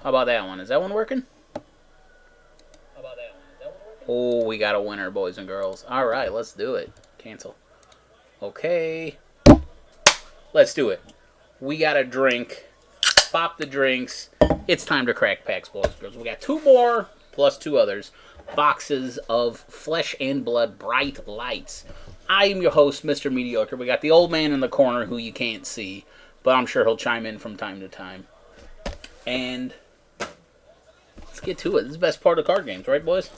How about that one? Is that one working? Oh, we got a winner, boys and girls. All right, let's do it. Cancel. Okay. Let's do it. We got a drink. Pop the drinks. It's time to crack packs, boys and girls. We got 2 more, plus 2 others. Boxes of Flesh and Blood Bright Lights. I am your host, Mr. Mediocre. We got the old man in the corner who you can't see, but I'm sure he'll chime in from time to time. And let's get to it. This is the best part of card games, right, boys?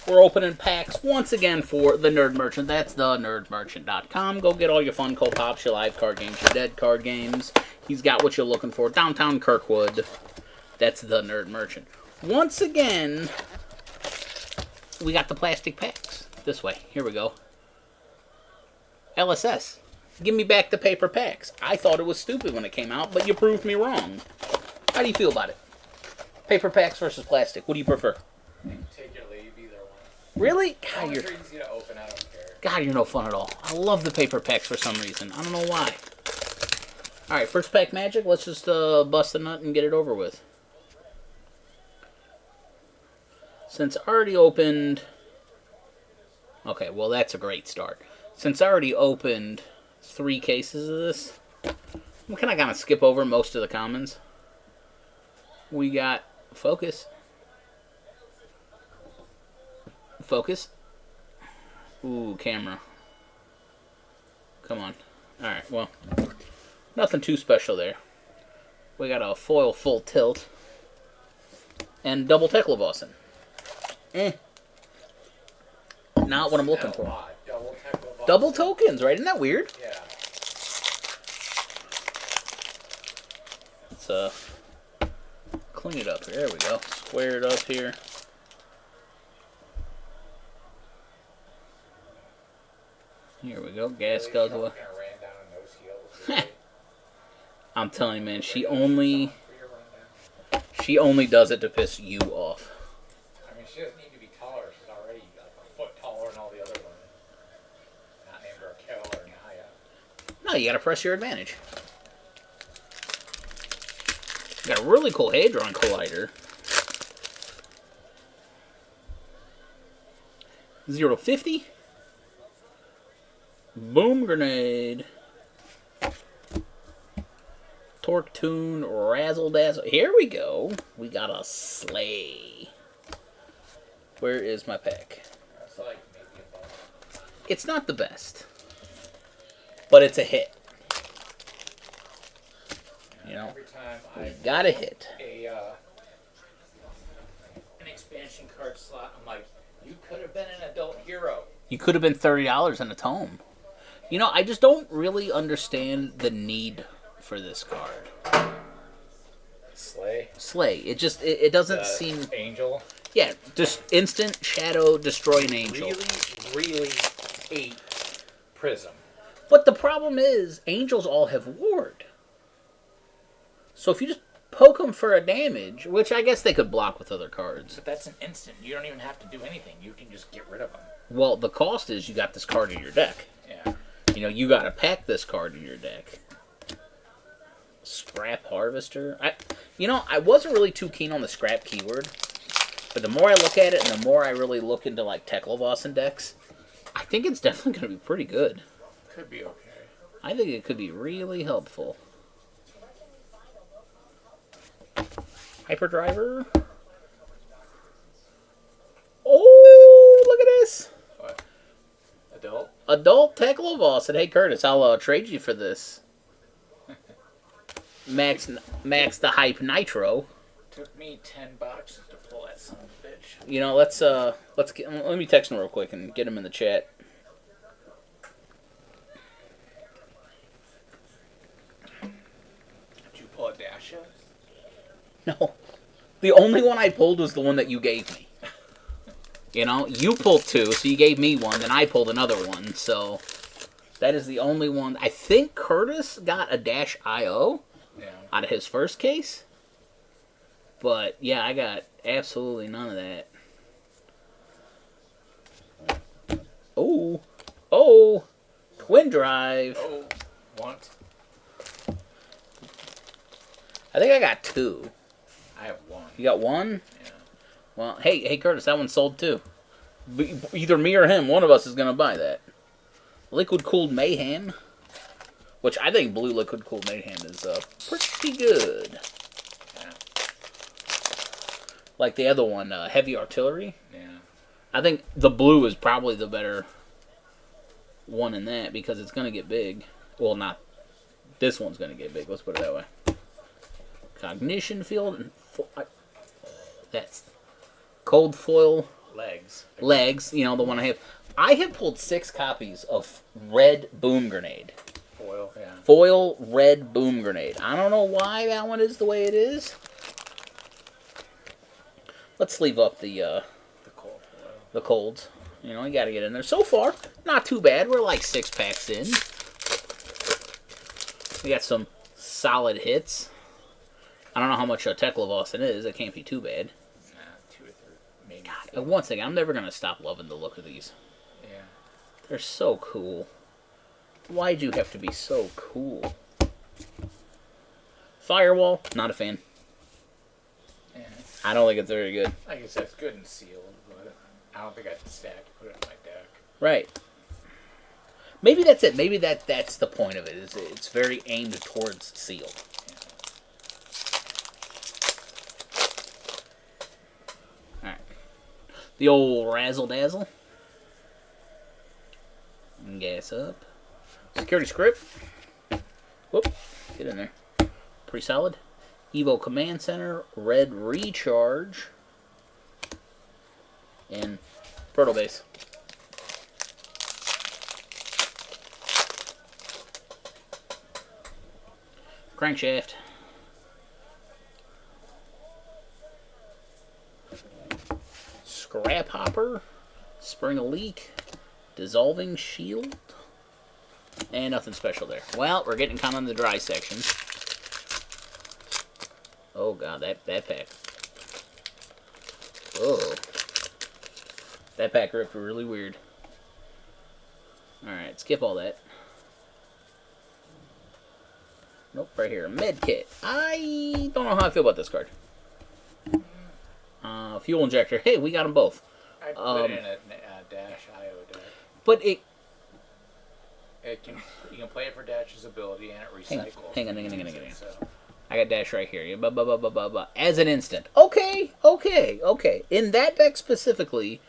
We're opening packs once again for the Nerd Merchant. That's thenerdmerchant.com. Go get all your Funko Pops, your live card games, your dead card games. He's got what you're looking for. Downtown Kirkwood. That's the Nerd Merchant. Once again, we got the plastic packs. This way. Here we go. LSS. Give me back the paper packs. I thought it was stupid when it came out, but you proved me wrong. How do you feel about it? Paper packs versus plastic. What do you prefer? Take your leave, either one. Really? God, you're easy to open. I don't care. God, you're no fun at all. I love the paper packs for some reason. I don't know why. All right, first pack magic. Let's just bust the nut and get it over with. Since I already opened... Okay, well, that's a great start. Since I already opened 3 cases of this, I'm kind of skip over most of the commons. We got Focus. Focus. Ooh, camera. Come on. Alright, well, nothing too special there. We got a foil full tilt. And double Teklevossen. Not what I'm looking for. Double tokens, right? Isn't that weird? Yeah. Let's clean it up here. There we go. Square it up here. Here we go. Gas guzzler. I'm telling you, man, she only does it to piss you off. I mean, she doesn't need to be taller. She's already like a foot taller than all the other women. Not named Raquel or Naya. No, you gotta press your advantage. Got a really cool Hadron Collider. 0 to 50. Boom Grenade. Torque Tune, Razzle Dazzle. Here we go. We got a sleigh. Where is my pack? That's like maybe a buck. It's not the best, but it's a hit. You know, Every time we I got a hit. An expansion card slot, I'm like, you could have been an adult hero. You could have been $30 in a tome. You know, I just don't really understand the need for this card. Slay. It just, it doesn't seem... Angel. Yeah, just instant shadow, destroy an angel. Really hate Prism. But the problem is, angels all have ward. So if you just poke them for a damage, which I guess they could block with other cards. But that's an instant. You don't even have to do anything. You can just get rid of them. Well, the cost is you got this card in your deck. Yeah. You know, you got to pack this card in your deck. Scrap Harvester. I wasn't really too keen on the scrap keyword. But the more I look at it and the more I really look into, like, Teklevossen decks, I think it's definitely going to be pretty good. Could be okay. I think it could be really helpful. Hyperdriver. Oh, look at this. What? Adult? Adult Teklevossen. Hey, Curtis, I'll trade you for this. Max the Hype Nitro. Took me $10 to pull that son of a bitch. You know, let me text him real quick and get him in the chat. Did you pull a Dasha? No. The only one I pulled was the one that you gave me. You know, you pulled 2, so you gave me 1, then I pulled another one, so that is the only one. I think Curtis got a Dash IO out of his first case. But, yeah, I got absolutely none of that. Oh, Twin Drive. Oh, want. I think I got 2. I have 1. You got 1? Yeah. Well, hey, Curtis, that one's sold too. Either me or him, one of us is going to buy that. Liquid Cooled Mayhem, which I think Blue Liquid Cooled Mayhem is pretty good. Yeah. Like the other one, Heavy Artillery. Yeah. I think the blue is probably the better one in that because it's going to get big. Well, not this one's going to get big. Let's put it that way. Cognition Field. And that's Cold Foil. Legs. You know, the one I have. I have pulled 6 copies of Red Boom Grenade. Foil, yeah. Foil Red Boom Grenade. I don't know why that one is the way it is. Let's leave up the colds. You know, you got to get in there. So far, not too bad. We're like 6 packs in. We got some solid hits. I don't know how much Tekla-Vossen is. It can't be too bad. Nah, 2 or 3, maybe. God, one thing, I'm never going to stop loving the look of these. Yeah. They're so cool. Why'd you have to be so cool? Firewall, not a fan. Yeah. I don't think it's very good. I guess that's good and sealed, but I don't think I can stack to put it in my deck. Right. Maybe that's it. Maybe that's the point of it. Is it's very aimed towards sealed. Yeah. All right. The old razzle dazzle. Gas up. Security script. Whoop. Get in there. Pretty solid. Evo Command Center. Red Recharge. And Proto Base. Crankshaft. Scrap Hopper. Spring a Leak. Dissolving Shield. And nothing special there. Well, we're getting kind of in the dry section. Oh god, that pack. Oh. That pack ripped really weird. Alright, skip all that. Nope, right here. Medkit. I don't know how I feel about this card. Fuel Injector. Hey, we got them both. I put it in a Dash IO deck. But you can play it for Dash's ability and it recycles. Hang on. So. I got Dash right here. As an instant. Okay. In that deck specifically,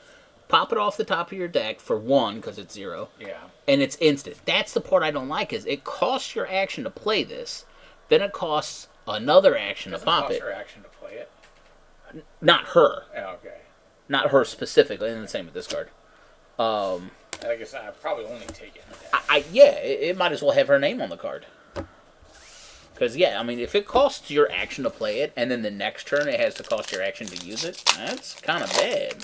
pop it off the top of your deck for 1 because it's 0. Yeah. And it's instant. That's the part I don't like is it costs your action to play this. Then it costs another action to pop it. Her action to play it? Not her. Oh, okay. Not her specifically. And the same with this card. I guess I probably only take it in that. It might as well have her name on the card. Because, I mean, if it costs your action to play it, and then the next turn it has to cost your action to use it, that's kind of bad.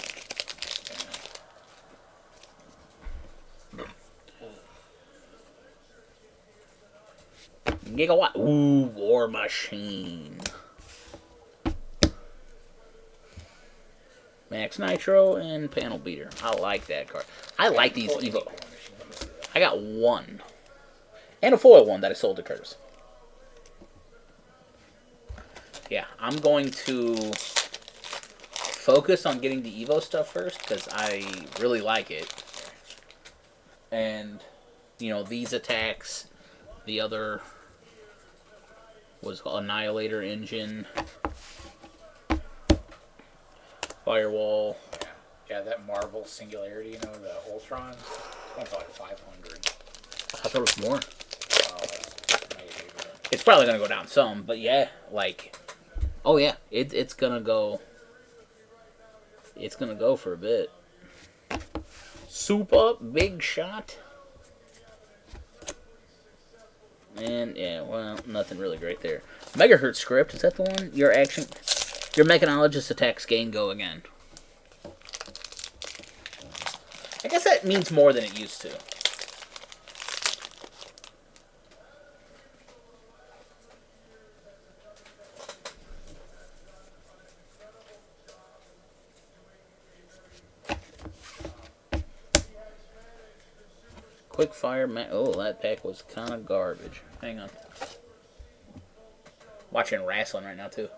Gigawatt. Ooh, War Machine. Max Nitro and Panel Beater. I like that card. I like these Evo. I got 1. And a foil one that I sold to Curtis. Yeah, I'm going to focus on getting the Evo stuff first because I really like it. And, these attacks, the other was Annihilator Engine, Firewall. Yeah, that Marvel Singularity, the Ultron, went for like 500. I thought it was more. Maybe. It's probably going to go down some, but oh yeah, it's going to go. It's going to go for a bit. Soup Up, Big Shot. And, nothing really great there. Megahertz Script, is that the one? Your mechanologist attacks gain go again. I guess that means more than it used to. Quick Fire, oh, that pack was kind of garbage. Hang on. Watching wrestling right now too.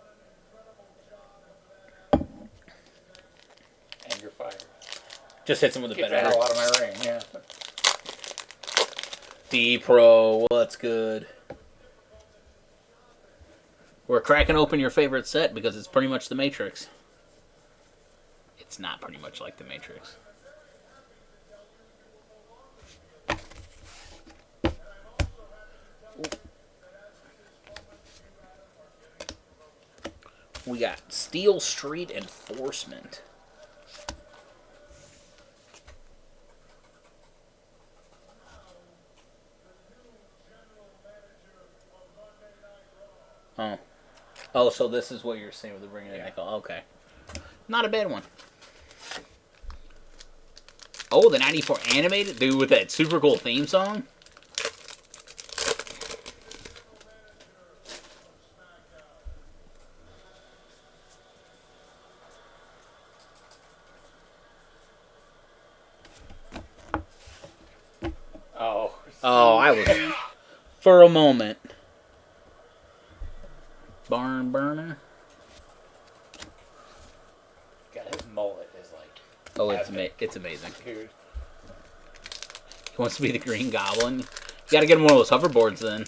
And you're fired. Just hits him with a Get better. the hell out of my ring, yeah. D Pro, what's good? We're cracking open your favorite set because it's pretty much the Matrix. It's not pretty much like the Matrix. We got Steel Street Enforcement. Oh. Oh, so this is what you're saying with the bringing it nickel. Okay. Not a bad one. Oh, the 94 animated? Dude, with that super cool theme song? Oh. Oh, I was... For a moment. Barn burner? God, his mullet is like... Oh, it's amazing. Dude. He wants to be the Green Goblin. You gotta get him one of those hoverboards then.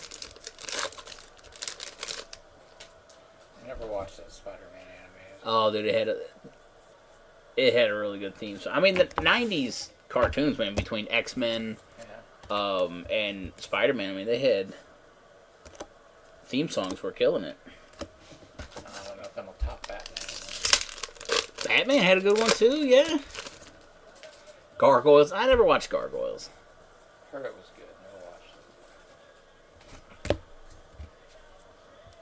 I never watched that Spider-Man animated. Oh, dude, it had a really good theme. So I mean, the '90s cartoons, man, between X-Men, and Spider-Man. I mean, they had theme songs were killing it. I don't know if that'll top Batman. Batman had a good one too, yeah. Gargoyles. I never watched Gargoyles. Heard it was good. Never watched it.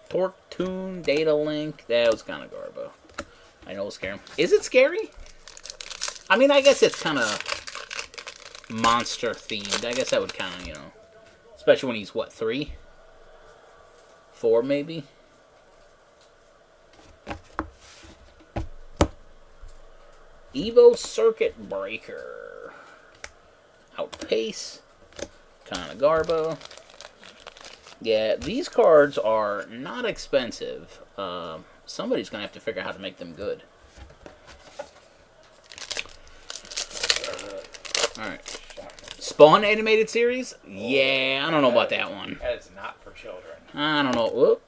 Torque Tune, Data Link. That was kind of garbo. I know it's scary. Is it scary? I mean, I guess it's kind of monster themed. I guess that would kind of, you know, especially when he's what, 3, 4 maybe. Evo Circuit Breaker. Outpace. Kind of garbo. Yeah, these cards are not expensive. Somebody's going to have to figure out how to make them good. Alright. Spawn animated series? Yeah, I don't know about that one. That is not for children. I don't know. Whoop.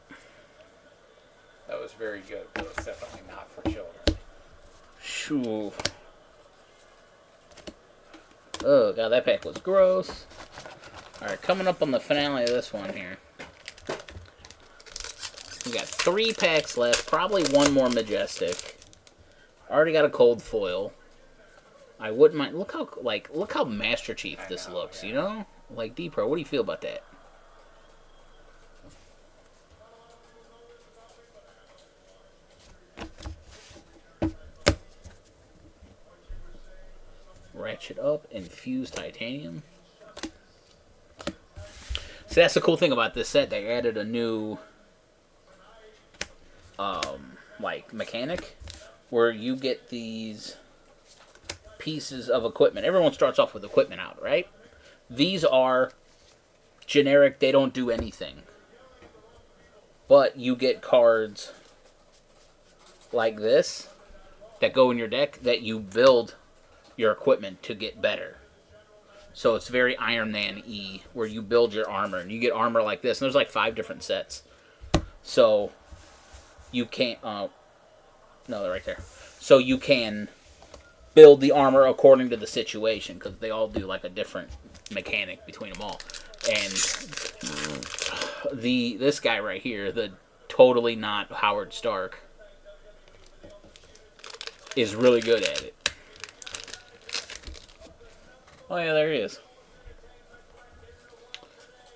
That was very good, but it's definitely not for children. Shoo. Oh, God, that pack was gross. Alright, coming up on the finale of this one here. We got 3 packs left. Probably one more Majestic. Already got a cold foil. I wouldn't mind. Look how Master Chief this looks, yeah. You know? Like, D-Pro, what do you feel about that? Ratchet up, infused titanium. So that's the cool thing about this set. They added a new, like, mechanic where you get these pieces of equipment. Everyone starts off with equipment out, right? These are generic. They don't do anything. But you get cards like this that go in your deck that you build your equipment to get better. So it's very Iron Man-y, where you build your armor, and you get armor like this. And there's like 5 different sets. So you can't... no, they're right there. So you can build the armor according to the situation, because they all do like a different mechanic between them all. And this guy right here, the totally not Howard Stark, is really good at it. Oh yeah, there he is.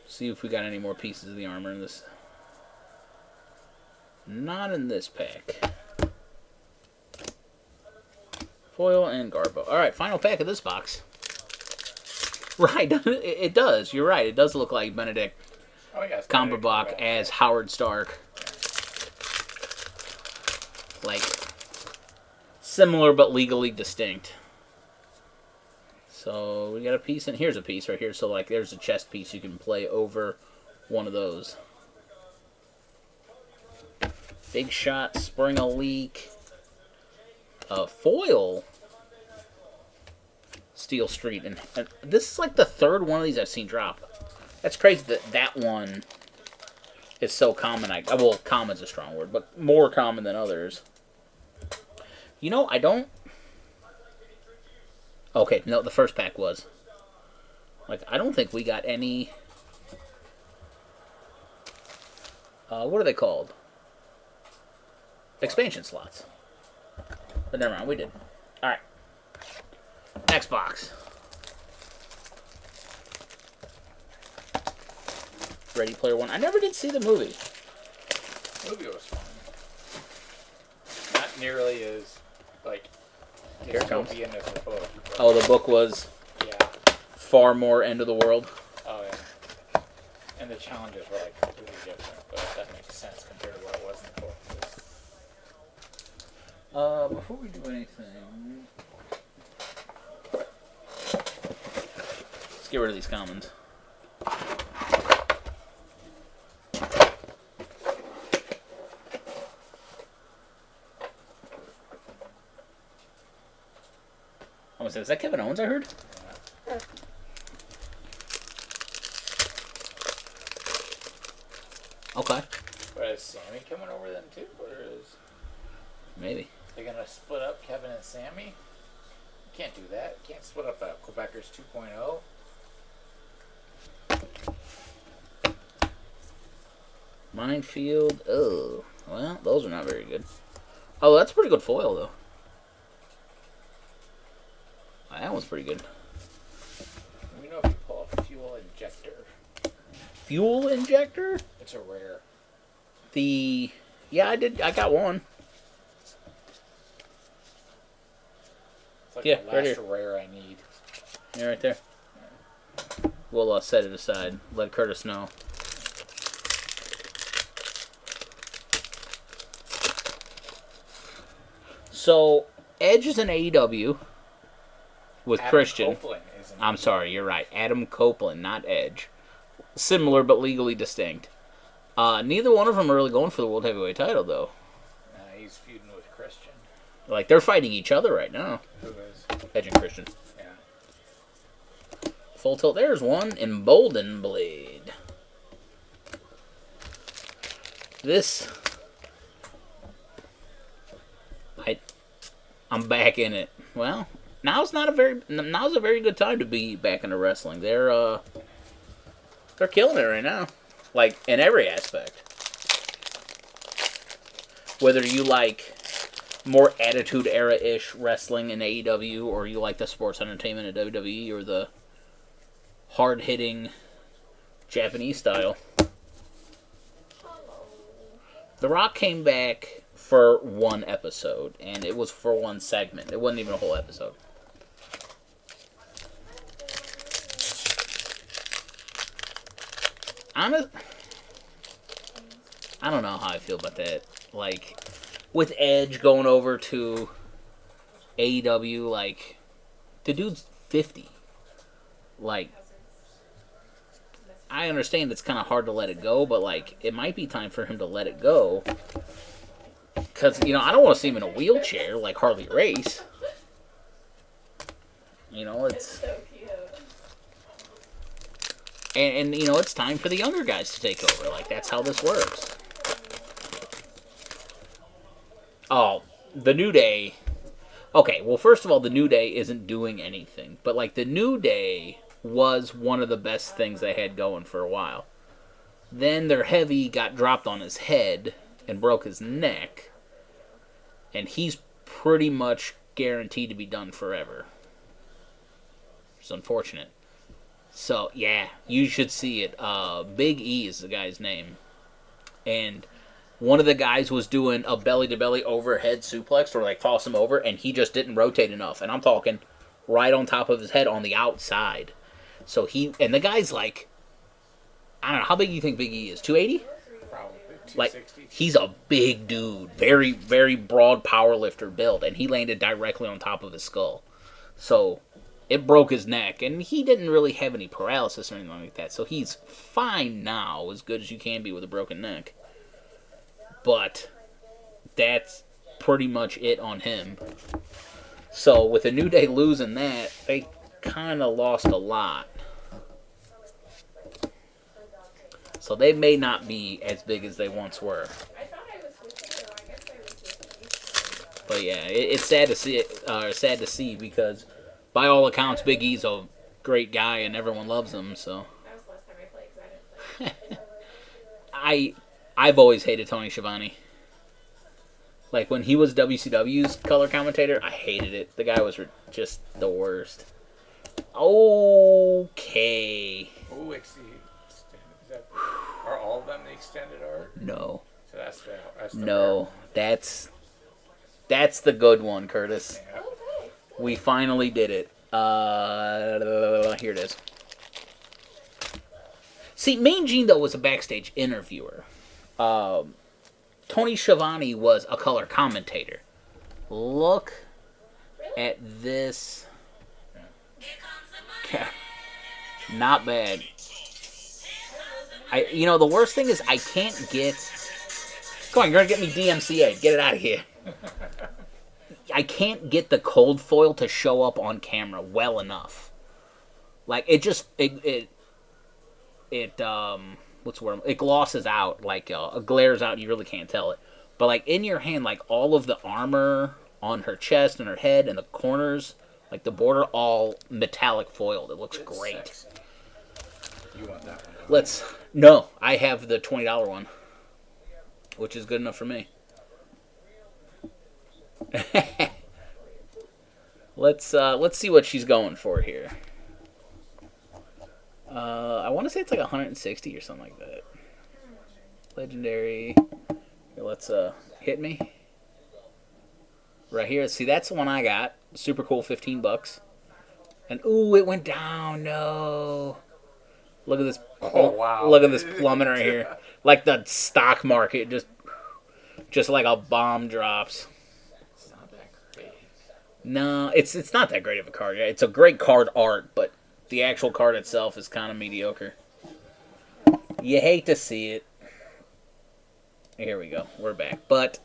See if we got any more pieces of the armor in this. Not in this pack. Foil and Garbo. Alright, final pack of this box. Right, it does. You're right. It does look like Benedict Cumberbatch as Howard Stark. Like, similar but legally distinct. So we got a piece, and here's a piece right here. So like, there's a chest piece you can play over one of those. Big Shot, Spring a Leak. Foil. Steel Street. And this is like the third one of these I've seen drop. That's crazy that one is so common. Well, common's a strong word, but more common than others. You know, I don't... Okay, no, the first pack was. Like, I don't think we got any... what are they called? Expansion slots. But never mind, we did. Alright. Next box. Ready Player One. I never did see the movie. The movie was fun. Not nearly as, like, Here it comes. dystopian as the book. Oh, the book was Yeah. far more end of the world. Oh, yeah. And the challenges were, like, completely different, but that makes sense compared to what it was in the book. Before we do anything... Let's get rid of these commons. I'm gonna say, is that Kevin Owens I heard? Yeah. Okay. But is Sammy coming over them too, or is Maybe. they gonna split up Kevin and Sammy? You can't do that. You can't split up Quebecers 2.0. Minefield. Oh. Well, those are not very good. Oh, that's pretty good foil, though. That one's pretty good. We know if you pull a fuel injector, Fuel injector? it's a rare. Yeah, I did. I got one. It's like Yeah, the right last here. rare I need. Yeah, right there. We'll set it aside. Let Curtis know. So, Edge is an AEW with Adam Christian. Copeland is an I'm sorry, you're right. Adam Copeland, not Edge. Similar but legally distinct. Neither one of them are really going for the World Heavyweight title, though. he's feuding with Christian. Like, they're fighting each other right now. Who is? Edge and Christian. Yeah. Full tilt. There's one. Emboldened Blade. This... I'm back in it. Well, now's a very good time to be back into wrestling. They're killing it right now. Like, in every aspect. Whether you like more Attitude Era-ish wrestling in AEW, or you like the sports entertainment in WWE, or the hard-hitting Japanese style. The Rock came back for one episode, and it was for one segment. It wasn't even a whole episode. I don't know how I feel about that. Like, with Edge going over to AEW, like, the dude's 50. Like, I understand it's kind of hard to let it go, but, like, it might be time for him to let it go. Because, you know, I don't want to see him in a wheelchair like Harley Race. You know, it's so cute. and you know, it's time for the younger guys to take over. Like, that's how this works. Oh, the New Day. Okay, well, first of all, the New Day isn't doing anything. But, like, the New Day was one of the best things they had going for a while. Then their heavy got dropped on his head and broke his neck. And he's pretty much guaranteed to be done forever. It's unfortunate. So, yeah, you should see it. Big E is the guy's name. And one of the guys was doing a belly-to-belly overhead suplex, or like toss him over, and he just didn't rotate enough. And I'm talking right on top of his head on the outside. So and the guy's like, I don't know, how big do you think Big E is? 280? Probably 260. Like, he's a big dude. Very, very broad power lifter build. And he landed directly on top of his skull. So it broke his neck. And he didn't really have any paralysis or anything like that. So he's fine now. As good as you can be with a broken neck. But that's pretty much it on him. So with the New Day losing that, they kind of lost a lot. So they may not be as big as they once were. But yeah, it's sad to see it. Sad to see because, by all accounts, Big E's a great guy and everyone loves him. So I've always hated Tony Schiavone. Like when he was WCW's color commentator, I hated it. The guy was just the worst. Okay. Oh, are all of them the extended art? No. So that's the no. That's the good one, Curtis. Yeah. We finally did it. Here it is. See, Mean Gene, though, was a backstage interviewer. Tony Schiavone was a color commentator. Look at this. Not bad. The worst thing is I can't get... Come on, you're going to get me DMCA. Get it out of here. I can't get the cold foil to show up on camera well enough. Like, it just... what's the word? It glosses out, like, it glares out, you really can't tell it. But, like, in your hand, like, all of the armor on her chest and her head and the corners, like, the border, all metallic foiled. It looks great. Sexy. You want that one? No, I have the $20 one, which is good enough for me. Let's see what she's going for here. I want to say it's like 160 or something like that. Legendary. Here, let's hit me. Right here. See, that's the one I got. Super cool, $15. And ooh, it went down. No. Look at this. Oh wow. Look at this plummet right here. Like the stock market, just like a bomb drops. It's not that great. No, it's not that great of a card. It's a great card art, but the actual card itself is kind of mediocre. You hate to see it. Here we go. We're back. But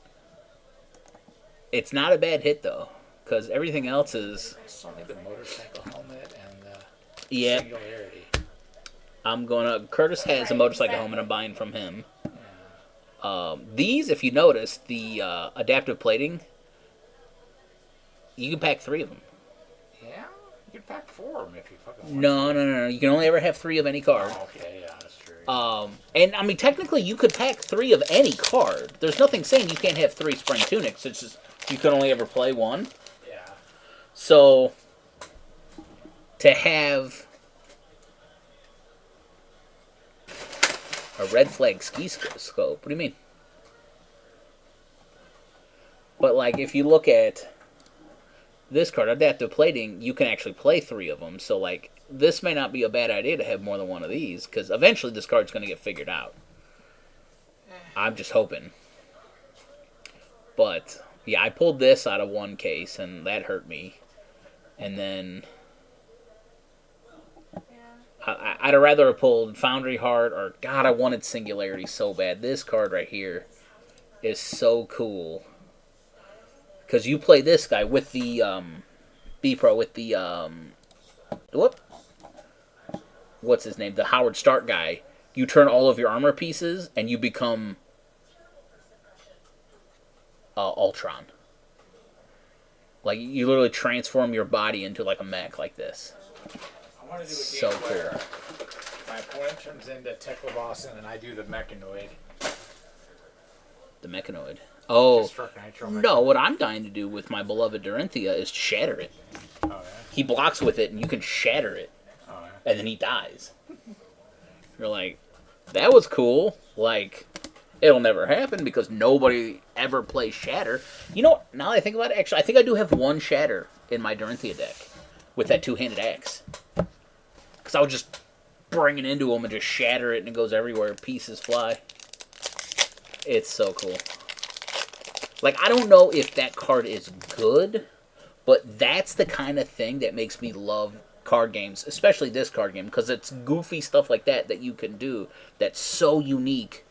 it's not a bad hit, though, because everything else is... It's only the motorcycle helmet and the yeah. Singularity. Curtis has a motorcycle helmet I'm buying from him. These, if you notice, the adaptive plating, you can pack 3 of them. Yeah? You can pack 4 of them if you fucking want. No. You can only ever have 3 of any card. Oh, okay, yeah, that's true. And, I mean, technically, you could pack 3 of any card. There's nothing saying you can't have 3 Spring Tunics. It's just you can only ever play 1. Yeah. So, to have a red flag ski scope, what do you mean? But, like, if you look at this card, adaptive plating, you can actually play 3 of them. So, like, this may not be a bad idea to have more than one of these, because eventually this card's going to get figured out. I'm just hoping. But, yeah, I pulled this out of one case, and that hurt me. And then I'd have rather have pulled Foundry Heart, or, God, I wanted Singularity so bad. This card right here is so cool. Because you play this guy with the B-Pro, with the, what's his name? The Howard Stark guy. You turn all of your armor pieces, and you become Ultron. Like, you literally transform your body into, like, a mech like this. I want to do a game So where cool. my opponent turns into Techlobossin and I do the Mechanoid. The Mechanoid. Oh, Just for Nitro no, what I'm dying to do with my beloved Dorinthia is shatter it. Oh, yeah? He blocks with it, and you can shatter it. Oh, yeah. And then he dies. You're like, that was cool. Like, it'll never happen because nobody ever plays Shatter. You know what? Now that I think about it, actually, I think I do have 1 Shatter in my Dorinthia deck with that 2-handed axe. Because I would just bring it into him and just shatter it, and it goes everywhere. Pieces fly. It's so cool. Like, I don't know if that card is good, but that's the kind of thing that makes me love card games, especially this card game, because it's goofy stuff like that that you can do that's so unique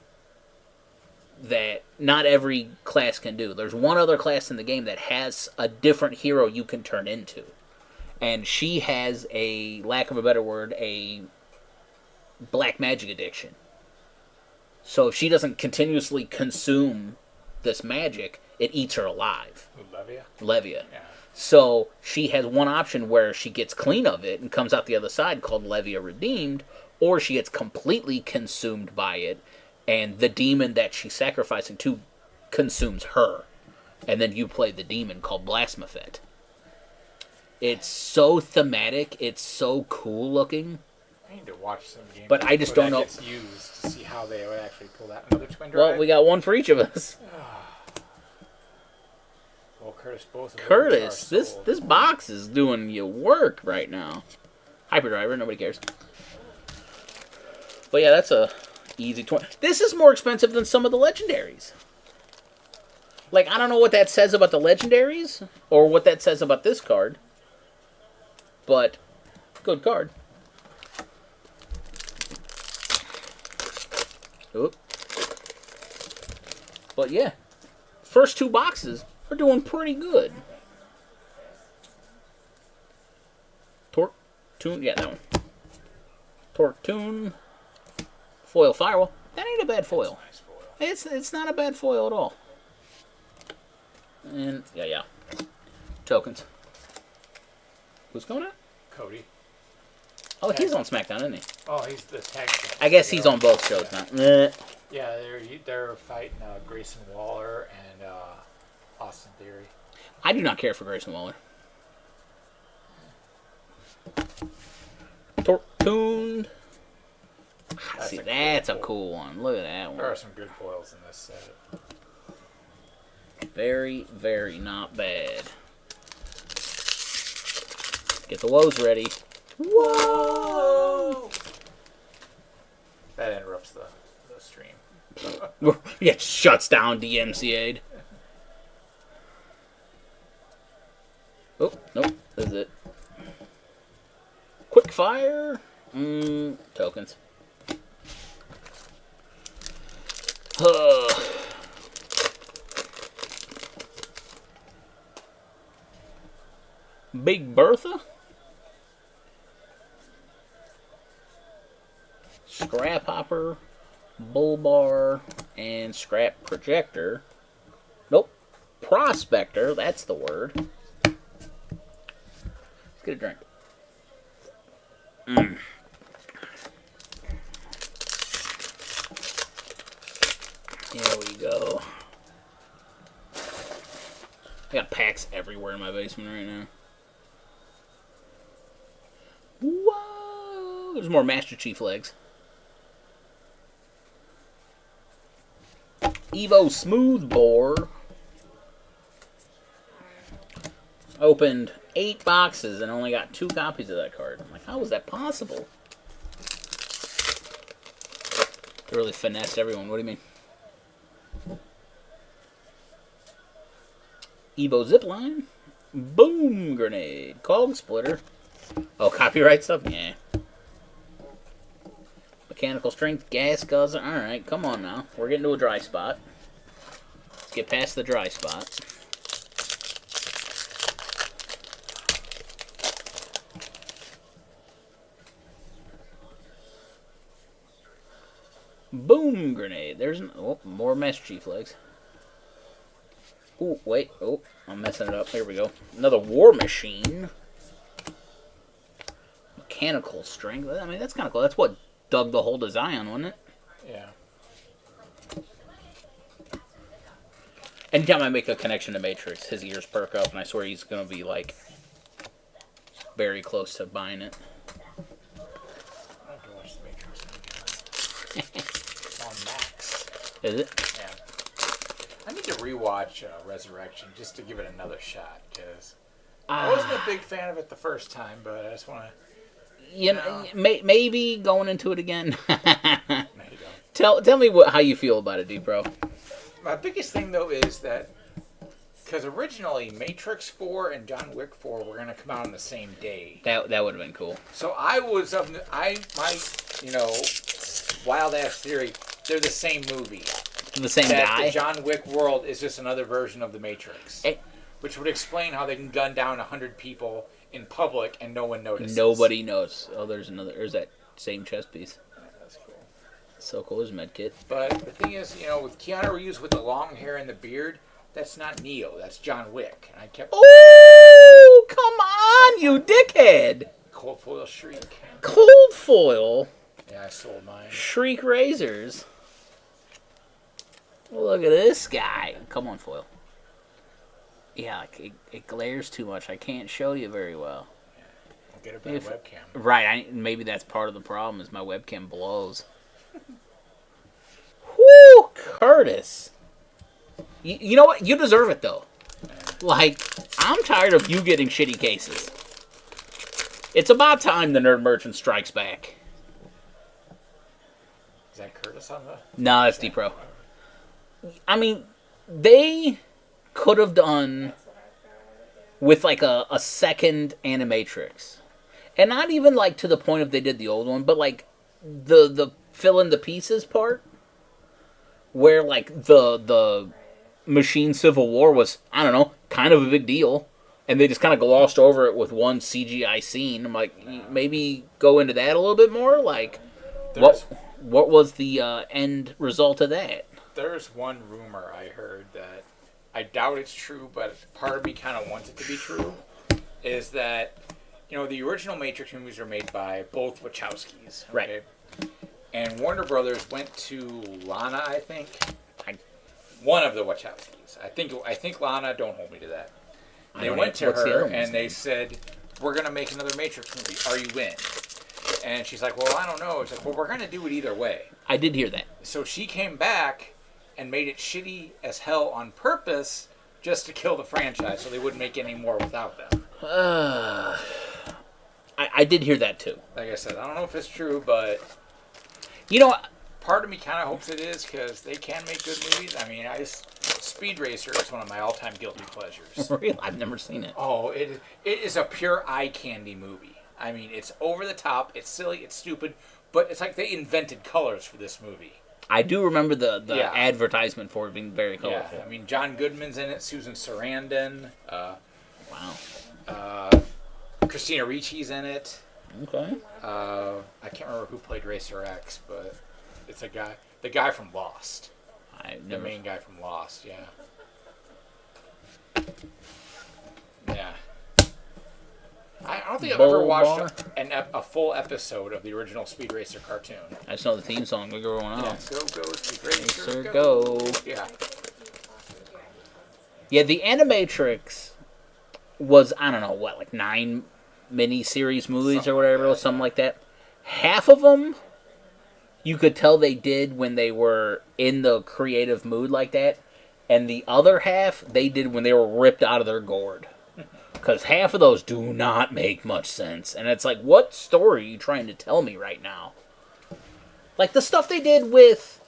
that not every class can do. There's one other class in the game that has a different hero you can turn into. And she has a, lack of a better word, a black magic addiction. So if she doesn't continuously consume this magic, it eats her alive. Levia? Levia. Yeah. So she has one option where she gets clean of it and comes out the other side called Levia Redeemed, or she gets completely consumed by it, and the demon that she's sacrificing to consumes her. And then you play the demon called Blasmophet. It's so thematic. It's so cool looking. I need to watch some games. But I just don't know. Gets used to see how they would actually pull that. Another twin drive? Well, we got one for each of us. Well, Curtis, both of them Curtis, are sold. this box is doing you work right now. Hyperdriver, nobody cares. But yeah, that's a easy 20. This is more expensive than some of the legendaries. Like, I don't know what that says about the legendaries, or what that says about this card. But, good card. Oop. But yeah, first two boxes are doing pretty good. Torque Tune, yeah, that one. Torque Tune, foil Firewall. That ain't a bad foil. Nice foil. It's not a bad foil at all. And yeah. Tokens. Who's coming out? Cody. Oh, he's on SmackDown, isn't he? Oh, he's the tag champ. I guess he's on both shows now. Yeah, they're fighting Grayson Waller and Austin Theory. I do not care for Grayson Waller. Tortoon. See, that's a cool one. Look at that one. There are some good foils in this set. Very, very not bad. Get the woes ready. Whoa! That interrupts the stream. Yeah, shuts down DMCA'd. Oh, nope. This is it. Quick fire. Tokens. Big Bertha. Scrap Hopper, Bull Bar, and Scrap Projector. Nope. Prospector, that's the word. Let's get a drink. Here we go. I got packs everywhere in my basement right now. Whoa! There's more Master Chief legs. Evo Smoothbore. Opened 8 boxes and only got 2 copies of that card. I'm like, how was that possible? They really finessed everyone. What do you mean? Evo Zipline. Boom Grenade. Cog Splitter. Oh, copyright stuff? Yeah. Mechanical Strength. Gas Guzzler. Alright, come on now. We're getting to a dry spot. Let's get past the dry spot. Boom Grenade. There's more Master Chief legs. Oh, wait. Oh, I'm messing it up. Here we go. Another War Machine. Mechanical Strength. I mean, that's kind of cool. That's what dug the hole to Zion, wasn't it? Yeah. Anytime I make a connection to Matrix, his ears perk up, and I swear he's going to be, like, very close to buying it. I have to watch the Matrix again. It's on Max. Is it? Yeah. I need to rewatch Resurrection just to give it another shot, because I wasn't a big fan of it the first time, but I just want to... You know, maybe going into it again. No, you don't. Tell me how you feel about it, D-Pro. My biggest thing, though, is that... Because originally, Matrix 4 and John Wick 4 were going to come out on the same day. That would have been cool. So I was my wild-ass theory, they're the same movie. The same that guy? the John Wick world is just another version of the Matrix. Which would explain how they can gun down 100 people in public and no one notices. Nobody knows. Oh, there's another. There's that same chess piece. Yeah, that's cool. So cool. There's a med kit. But the thing is, with Keanu Reeves with the long hair and the beard, that's not Neo. That's John Wick. And I kept... Oh, come on, you dickhead. Cold foil Shriek. Cold foil? Yeah, I sold mine. Shriek razors. Look at this guy. Come on, foil. Yeah, it glares too much. I can't show you very well. Yeah, I'll get a better webcam. Right, maybe that's part of the problem is my webcam blows. Whoo, Curtis. You know what? You deserve it, though. Like, I'm tired of you getting shitty cases. It's about time the Nerd Merchant strikes back. Is that Curtis on the... No, that's D-Pro. I mean, they could have done with like a second Animatrix, and not even like to the point of they did the old one, but like the fill in the pieces part, where like the Machine Civil War was, I don't know, kind of a big deal, and they just kind of glossed over it with one CGI scene. I'm like, maybe go into that a little bit more. Like, what was the end result of that? There's one rumor I heard that I doubt it's true, but part of me kind of wants it to be true, is that, the original Matrix movies are made by both Wachowskis. Okay? Right. And Warner Brothers went to Lana, I think. One of the Wachowskis. I think Lana, don't hold me to that. They went to her and they said, we're going to make another Matrix movie. Are you in? And she's like, well, I don't know. It's like, well, we're going to do it either way. I did hear that. So she came back and made it shitty as hell on purpose just to kill the franchise so they wouldn't make any more without them. I did hear that too. Like I said, I don't know if it's true, but... Part of me kind of hopes it is, because they can make good movies. I mean, Speed Racer is one of my all-time guilty pleasures. Really? I've never seen it. Oh, it is a pure eye candy movie. I mean, it's over the top, it's silly, it's stupid, but it's like they invented colors for this movie. I do remember the advertisement for it being very colorful. Yeah, I mean, John Goodman's in it, Susan Sarandon. Wow. Christina Ricci's in it. Okay. I can't remember who played Racer X, but it's the guy from Lost. The main guy from Lost, yeah. Yeah. I don't think I've ever watched a full episode of the original Speed Racer cartoon. I just know the theme song. Go go on. Yeah, go Speed Racer, go. Yeah. Yeah, the Animatrix was, I don't know, what, like 9 mini-series movies or whatever, or something like that. Half of them, you could tell they did when they were in the creative mood like that, and the other half, they did when they were ripped out of their gourd. Because half of those do not make much sense. And it's like, what story are you trying to tell me right now? Like, the stuff they did with,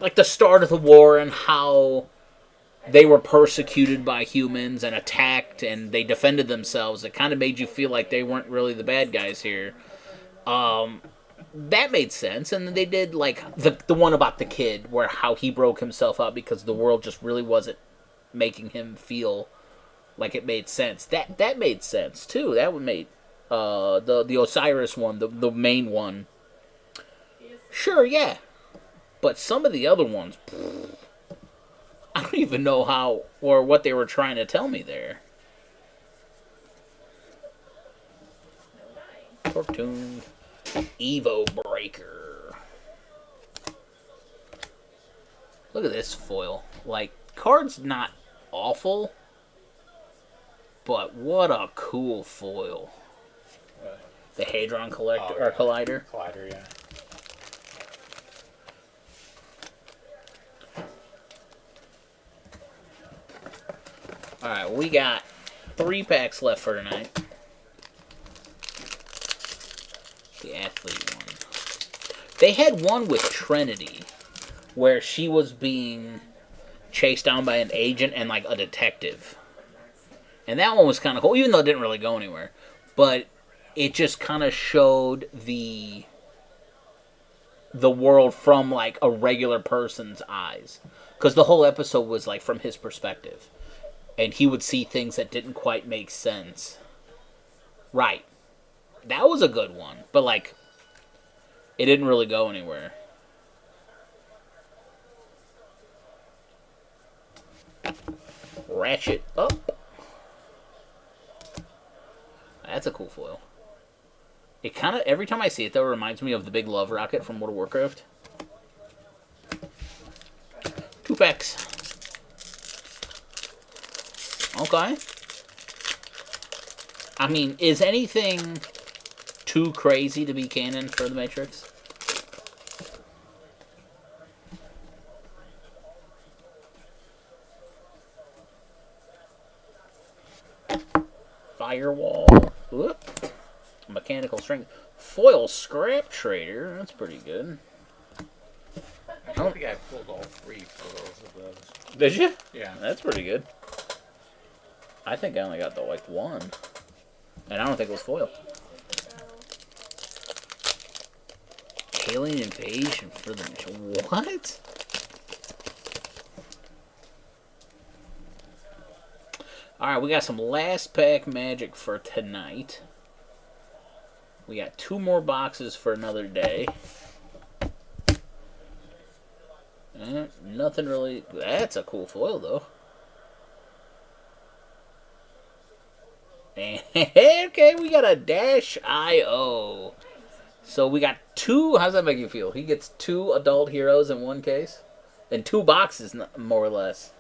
like, the start of the war and how they were persecuted by humans and attacked and they defended themselves. It kind of made you feel like they weren't really the bad guys here. That made sense. And then they did, like, the one about the kid, where how he broke himself up because the world just really wasn't making him feel like it made sense. That made sense too. That would make the Osiris one, the main one. Sure, yeah. But some of the other ones, I don't even know how or what they were trying to tell me there. Cartoon Evo Breaker. Look at this foil. Like, card's not awful, but what a cool foil. The Hadron Collector, or Collider. Collider, yeah. Alright, we got 3 packs left for tonight. The athlete one. They had one with Trinity, where she was being chased down by an agent and like a detective. And that one was kind of cool, even though it didn't really go anywhere. But it just kind of showed the the world from like a regular person's eyes, because the whole episode was like from his perspective, and he would see things that didn't quite make sense. Right, that was a good one, but like, it didn't really go anywhere. Ratchet up. That's a cool foil. It kind of, every time I see it, though, it reminds me of the big love rocket from World of Warcraft. 2 packs. Okay. I mean, is anything too crazy to be canon for the Matrix? Firewall. Whoop. Mechanical strength. Foil scrap trader. That's pretty good. I don't think I pulled all 3 photos of those. Did you? Yeah. That's pretty good. I think I only got the like 1. And I don't think it was foil. Alien invasion for the... What? Alright, we got some last pack magic for tonight. We got 2 more boxes for another day. Nothing really... That's a cool foil, though. And, okay, we got a Dash IO. So we got 2... How does that make you feel? He gets 2 adult heroes in 1 case? In 2 boxes, more or less.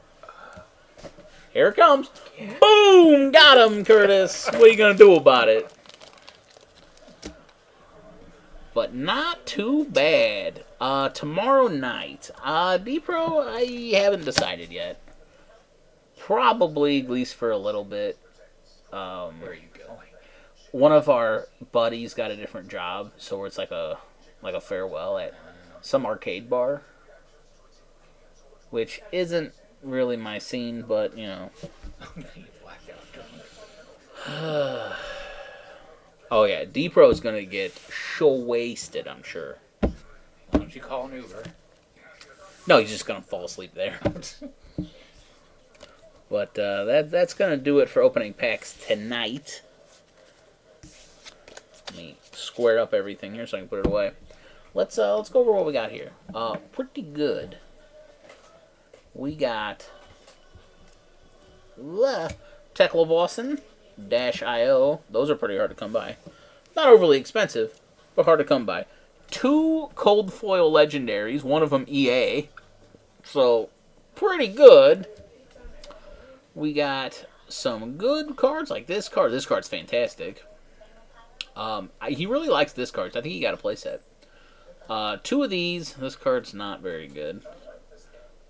Here it comes. Yeah. Boom! Got him, Curtis. What are you going to do about it? But not too bad. Tomorrow night. D-Pro, I haven't decided yet. Probably, at least for a little bit. Where are you going? One of our buddies got a different job, so it's like a farewell at some arcade bar. Which isn't really my scene, but, you know. Oh, yeah. D-Pro's going to get wasted, I'm sure. Why don't you call an Uber? No, he's just going to fall asleep there. But that's going to do it for opening packs tonight. Let me square up everything here so I can put it away. Let's go over what we got here. Pretty good. We got Tekla Dash IO. Those are pretty hard to come by. Not overly expensive, but hard to come by. 2 cold foil legendaries, one of them EA. So, pretty good. We got some good cards like this card. This card's fantastic. He really likes this card. I think he got a playset. 2 of these. This card's not very good.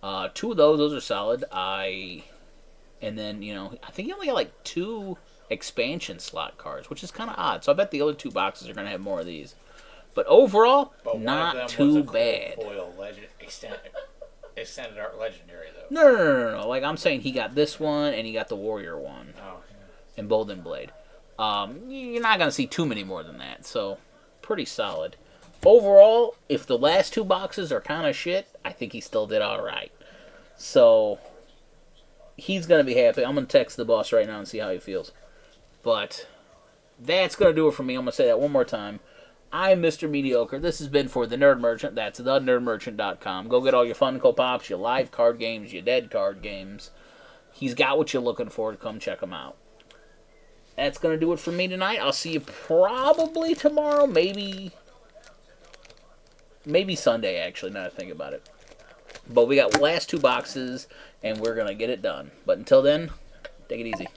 2 of those are solid. And then, you know, I think he only got like 2 expansion slot cards, which is kind of odd. So I bet the other 2 boxes are going to have more of these. But overall, not too bad. Foil extended art legendary, though. No. Like, I'm saying he got this one, and he got the Warrior one. Oh, yeah. And Bolden Blade. You're not going to see too many more than that. So, pretty solid. Overall, if the last 2 boxes are kind of shit, I think he still did alright. So, he's going to be happy. I'm going to text the boss right now and see how he feels. But, that's going to do it for me. I'm going to say that one more time. I'm Mr. Mediocre. This has been for The Nerd Merchant. That's thenerdmerchant.com. Go get all your Funko Pops, your live card games, your dead card games. He's got what you're looking for. Come check him out. That's going to do it for me tonight. I'll see you probably tomorrow. Maybe Sunday, actually, now that I think about it. But we got last 2 boxes, and we're going to get it done. But until then, take it easy.